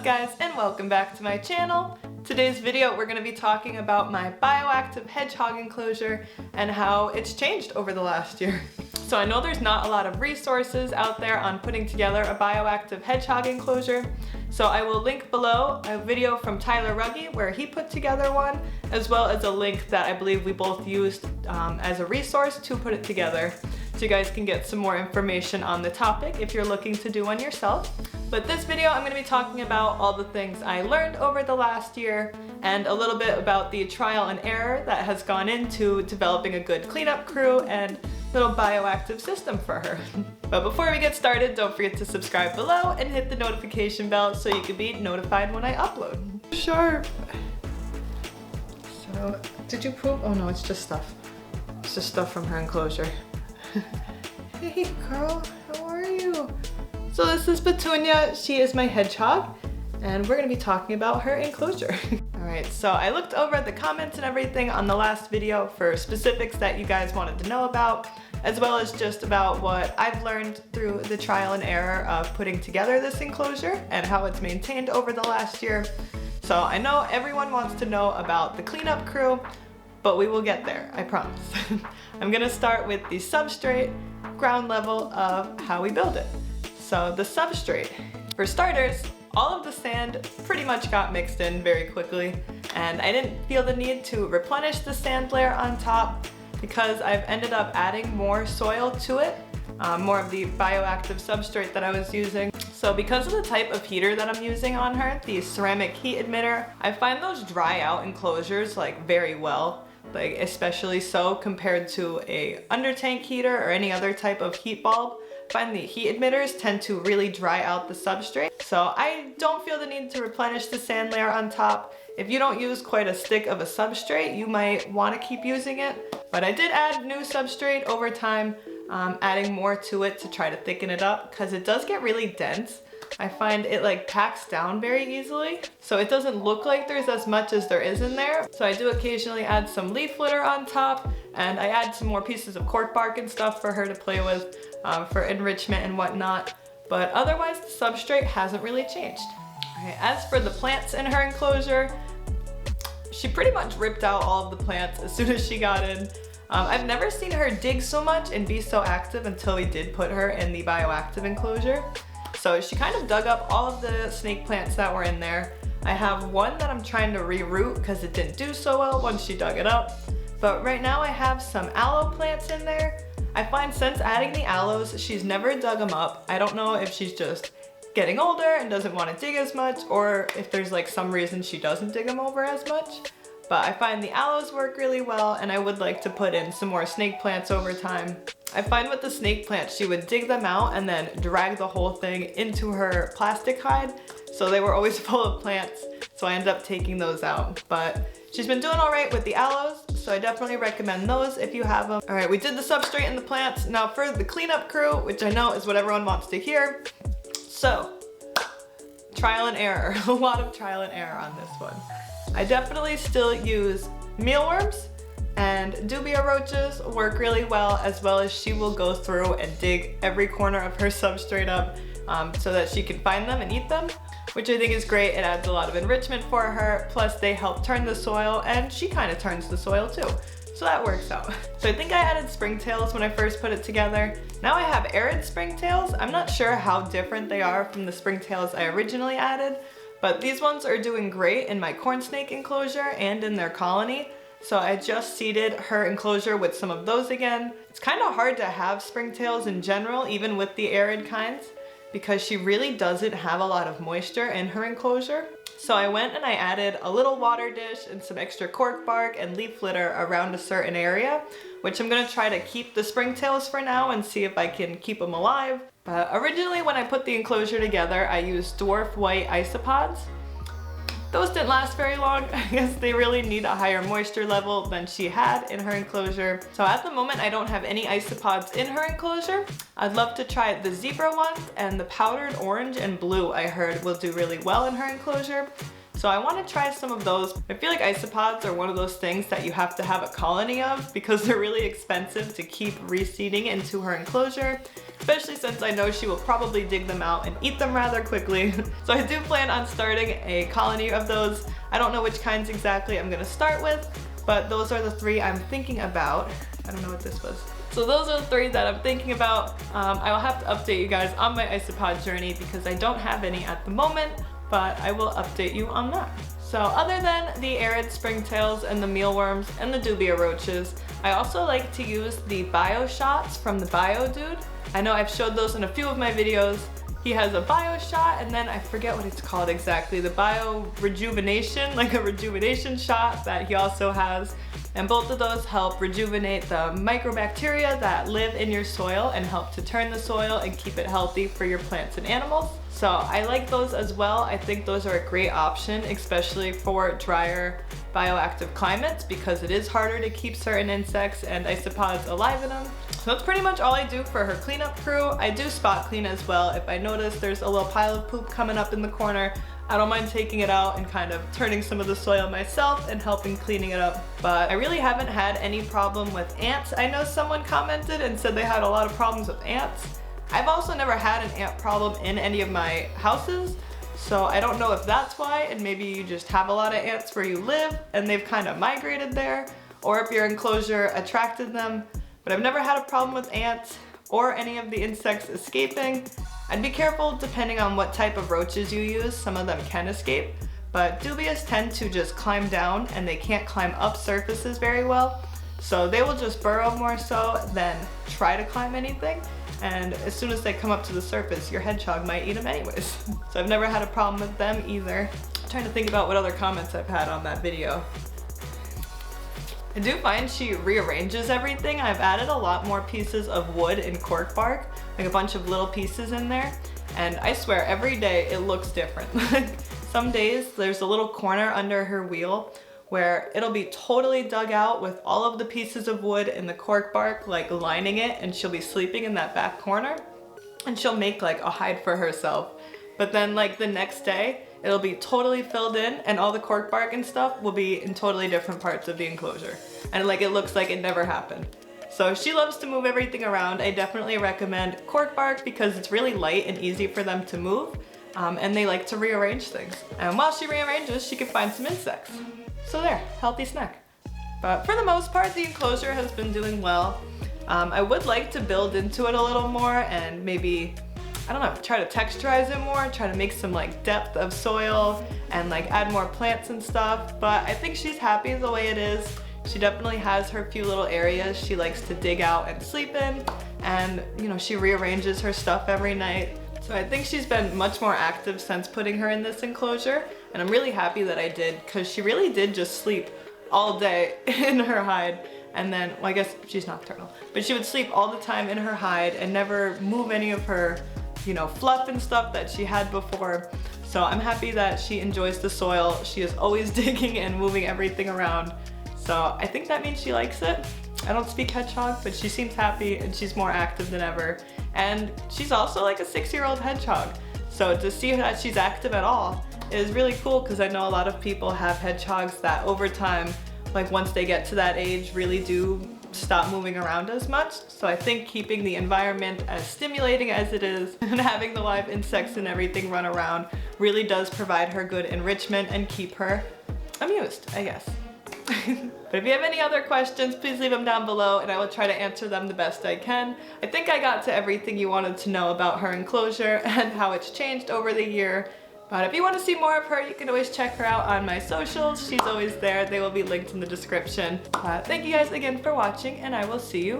up guys, and welcome back to my channel. Today's video we're going to be talking about my BIOACTIVE Hedgehog enclosure and how it's changed over the last year. So I know there's not a lot of resources out there on putting together a BIOACTIVE Hedgehog enclosure, so I will link below a video from Tyler Ruggie where he put together one, as well as a link that I believe we both used as a resource to put it together. So you guys can get some more information on the topic if you're looking to do one yourself. But this video I'm going to be talking about all the things I learned over the last year and a little bit about the trial and error that has gone into developing a good cleanup crew and little bioactive system for her. But before we get started, don't forget to subscribe below and hit the notification bell so you can be notified when I upload. Sharp. So, did you poop? Oh no, it's just stuff. It's just stuff from her enclosure. Hey girl, how are you? So this is Petunia. She is my hedgehog, and we're gonna be talking about her enclosure. Alright, so I looked over the comments and everything on the last video for specifics that you guys wanted to know about, as well as just about what I've learned through the trial and error of putting together this enclosure and how it's maintained over the last year. So I know everyone wants to know about the cleanup crew, but we will get there, I promise. I'm gonna start with the substrate, ground level of how we build it. So the substrate, for starters, all of the sand pretty much got mixed in very quickly, and I didn't feel the need to replenish the sand layer on top because I've ended up adding more soil to it, more of the bioactive substrate that I was using. So because of the type of heater that I'm using on her, the ceramic heat emitter, I find those dry out enclosures like very well, like especially so compared to a under tank heater or any other type of heat bulb. I find the heat emitters tend to really dry out the substrate. So I don't feel the need to replenish the sand layer on top. If you don't use quite a stick of a substrate, you might want to keep using it. But I did add new substrate over time, adding more to it to try to thicken it up because it does get really dense. I find it like packs down very easily, so it doesn't look like there's as much as there is in there. So I do occasionally add some leaf litter on top, and I add some more pieces of cork bark and stuff for her to play with for enrichment and whatnot. But otherwise the substrate hasn't really changed. Alright, as for the plants in her enclosure, she pretty much ripped out all of the plants as soon as she got in. I've never seen her dig so much and be so active until we did put her in the bioactive enclosure. So she kind of dug up all of the snake plants that were in there. I have one that I'm trying to reroot because it didn't do so well once she dug it up. But right now I have some aloe plants in there. I find since adding the aloes, she's never dug them up. I don't know if she's just getting older and doesn't want to dig as much, or if there's like some reason she doesn't dig them over as much. But I find the aloes work really well, and I would like to put in some more snake plants over time. I find with the snake plants, she would dig them out and then drag the whole thing into her plastic hide. So they were always full of plants, so I ended up taking those out. But she's been doing all right with the aloes, so I definitely recommend those if you have them. All right, we did the substrate and the plants. Now for the cleanup crew, which I know is what everyone wants to hear. So, trial and error, a lot of trial and error on this one. I definitely still use mealworms, and dubia roaches work really well as she will go through and dig every corner of her substrate up so that she can find them and eat them, which I think is great. It adds a lot of enrichment for her, plus they help turn the soil, and she kind of turns the soil too. So that works out. So I think I added springtails when I first put it together. Now I have arid springtails. I'm not sure how different they are from the springtails I originally added, but these ones are doing great in my corn snake enclosure and in their colony. So I just seeded her enclosure with some of those again. It's kind of hard to have springtails in general, even with the arid kinds, because she really doesn't have a lot of moisture in her enclosure. So I went and I added a little water dish and some extra cork bark and leaf litter around a certain area, which I'm gonna try to keep the springtails for now and see if I can keep them alive. But originally when I put the enclosure together, I used dwarf white isopods. Those didn't last very long. I guess they really need a higher moisture level than she had in her enclosure. So at the moment, I don't have any isopods in her enclosure. I'd love to try the zebra ones, and the powdered orange and blue I heard will do really well in her enclosure. So So I want to try some of those. I feel like isopods are one of those things that you have to have a colony of because they're really expensive to keep reseeding into her enclosure, especially since I know she will probably dig them out and eat them rather quickly. So I do plan on starting a colony of those. I don't know which kinds exactly I'm gonna start with, but those are the 3 I'm thinking about. I don't know what this was. So those are the 3 that I'm thinking about. I will have to update you guys on my isopod journey because I don't have any at the moment, but I will update you on that. So other than the arid springtails and the mealworms and the dubia roaches, I also like to use the bio shots from the Bio Dude. I know I've showed those in a few of my videos. He has a bio shot and then I forget what it's called exactly, the bio rejuvenation, like a rejuvenation shot that he also has. And both of those help rejuvenate the microbacteria that live in your soil and help to turn the soil and keep it healthy for your plants and animals. So I like those as well. I think those are a great option, especially for drier bioactive climates because it is harder to keep certain insects and isopods alive in them. So that's pretty much all I do for her cleanup crew. I do spot clean as well. If I notice there's a little pile of poop coming up in the corner, I don't mind taking it out and kind of turning some of the soil myself and helping cleaning it up. But I really haven't had any problem with ants. I know someone commented and said they had a lot of problems with ants. I've also never had an ant problem in any of my houses, so I don't know if that's why, and maybe you just have a lot of ants where you live and they've kind of migrated there, or if your enclosure attracted them. But I've never had a problem with ants or any of the insects escaping. I'd be careful depending on what type of roaches you use. Some of them can escape, but dubious tend to just climb down and they can't climb up surfaces very well. So they will just burrow more so than try to climb anything. And as soon as they come up to the surface, your hedgehog might eat them anyways. So I've never had a problem with them either. I'm trying to think about what other comments I've had on that video. I do find she rearranges everything. I've added a lot more pieces of wood and cork bark, like a bunch of little pieces in there. And I swear every day it looks different. Some days there's a little corner under her wheel where it'll be totally dug out with all of the pieces of wood and the cork bark like lining it, and she'll be sleeping in that back corner and she'll make like a hide for herself. But then like the next day it'll be totally filled in and all the cork bark and stuff will be in totally different parts of the enclosure. And like it looks like it never happened. So she loves to move everything around. I definitely recommend cork bark because it's really light and easy for them to move. And they like to rearrange things. And while she rearranges, she can find some insects. So there, healthy snack. But for the most part, the enclosure has been doing well. I would like to build into it a little more and maybe, I don't know, try to texturize it more, try to make some like depth of soil and like add more plants and stuff. But I think she's happy the way it is. She definitely has her few little areas she likes to dig out and sleep in. And you know, she rearranges her stuff every night. So I think she's been much more active since putting her in this enclosure. And I'm really happy that I did because she really did just sleep all day in her hide. And then, well, I guess she's nocturnal, but she would sleep all the time in her hide and never move any of her, you know, fluff and stuff that she had before. So I'm happy that she enjoys the soil. She is always digging and moving everything around. So I think that means she likes it. I don't speak hedgehog, but she seems happy and she's more active than ever. And she's also like a 6-year-old hedgehog. So to see that she's active at all is really cool because I know a lot of people have hedgehogs that over time, like once they get to that age, really do stop moving around as much. So I think keeping the environment as stimulating as it is and having the live insects and everything run around really does provide her good enrichment and keep her amused, I guess. But if you have any other questions, please leave them down below and I will try to answer them the best I can. I think I got to everything you wanted to know about her enclosure and how it's changed over the year. But if you want to see more of her, you can always check her out on my socials. She's always there. They will be linked in the description. Thank you guys again for watching and I will see you